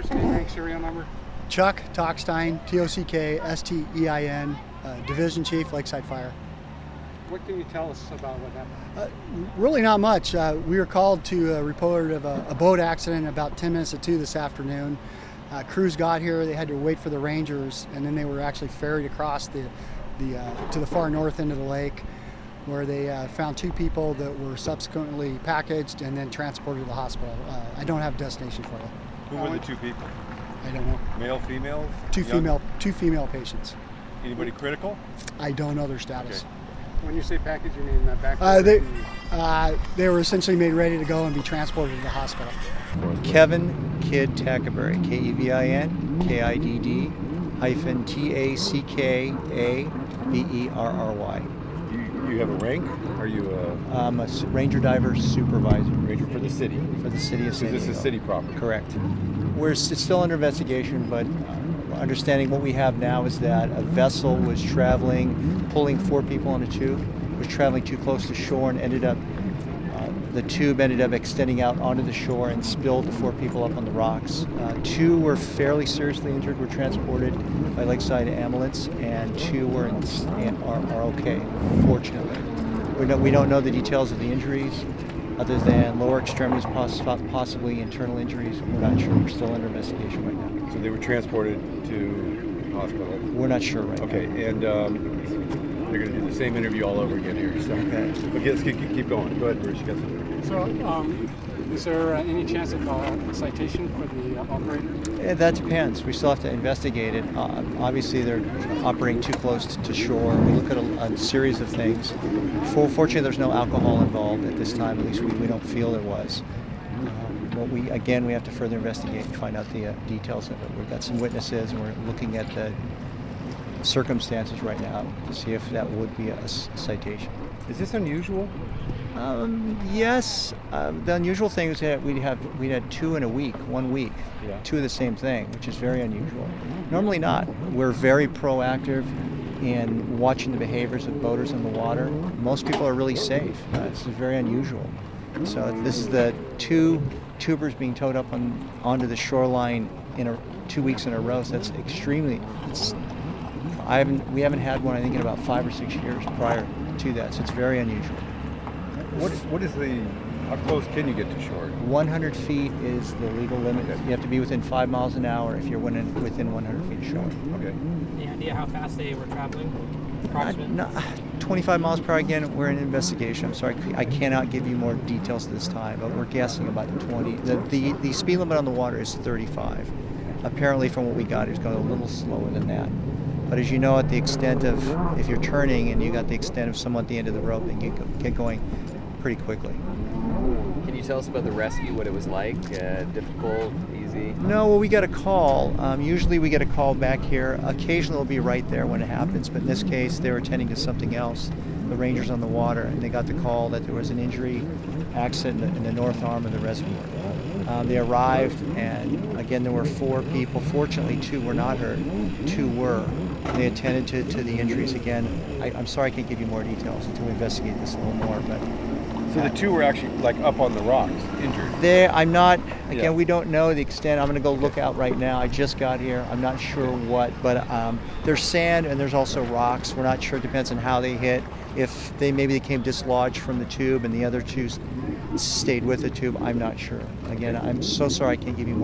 first name, rank, serial number? Chuck Tockstein, Tockstein, Division Chief, Lakeside Fire. What can you tell us about what happened? Really not much. We were called to a report of a boat accident about 10 minutes to 2 this afternoon. Crews got here, they had to wait for the Rangers, and then they were actually ferried across to the far north end of the lake, where they found 2 people that were subsequently packaged and then transported to the hospital. I don't have a destination for you. Who were the 2 people? I don't know. Male, female? 2 female patients. Anybody critical? I don't know their status. Okay. When you say package, you mean back? They were essentially made ready to go and be transported to the hospital. Kevin Kidd-Tackaeerry, Kidd-Tackaeerry. You have a rank? Are you A Ranger Diver Supervisor. Ranger for the city? For the city of San Diego. Is this a city property? Correct. It's still under investigation, but understanding what we have now is that a vessel was traveling, pulling 4 people on a tube, was traveling too close to shore and the tube ended up extending out onto the shore and spilled the 4 people up on the rocks. 2 were fairly seriously injured, were transported by Lakeside ambulance, and 2 are okay, fortunately. We don't know the details of the injuries, other than lower extremities, possibly internal injuries. We're not sure. We're still under investigation right now. So they were transported to hospital? We're not sure right now. Okay, and they're going to do the same interview all over again here. So. Okay. Okay, let's keep going. Go ahead, Bruce. You got something. So, is there any chance of a citation for the operator? That depends. We still have to investigate it. Obviously, they're operating too close to shore. We look at a series of things. Fortunately, there's no alcohol involved at this time. At least we don't feel there was. But we have to further investigate and find out the details of it. We've got some witnesses, and we're looking at the circumstances right now to see if that would be a citation. Is this unusual? Yes. The unusual thing is that we had 2 in a week, 1 week, yeah. 2 of the same thing, which is very unusual. Normally not. We're very proactive in watching the behaviors of boaters in the water. Most people are really safe. This is very unusual. So this is the 2 tubers being towed up onto the shoreline in 2 weeks in a row. So that's extremely. We haven't had one, I think, in about 5 or 6 years prior to that. So it's very unusual. How close can you get to shore? 100 feet is the legal limit. You have to be within 5 miles an hour if you're within 100 feet of shore. Okay. Any idea how fast they were traveling? No, 25 miles per hour. Again, we're in investigation. I'm sorry, I cannot give you more details at this time, but we're guessing about 20. The speed limit on the water is 35. Apparently, from what we got, it's going a little slower than that. But as you know, at the extent of, if you're turning and you got the extent of someone at the end of the rope, then you get going pretty quickly. Can you tell us about the rescue, what it was like? Difficult, easy? No, well, we got a call. Usually we get a call back here. Occasionally we'll be right there when it happens, but in this case they were attending to something else, the Rangers on the water, and they got the call that there was an injury accident in the north arm of the reservoir. They arrived, and again there were 4 people. Fortunately 2 were not hurt, 2 were. They attended to the injuries. Again, I'm sorry I can't give you more details until we investigate this a little more, but so the 2 were actually like up on the rocks, injured? I'm not, again, we don't know the extent. I'm going to go look out right now. I just got here. I'm not sure what, but there's sand and there's also rocks. We're not sure. It depends on how they hit. If maybe they came dislodged from the tube and the other 2 stayed with the tube, I'm not sure. Again, I'm so sorry I can't give you more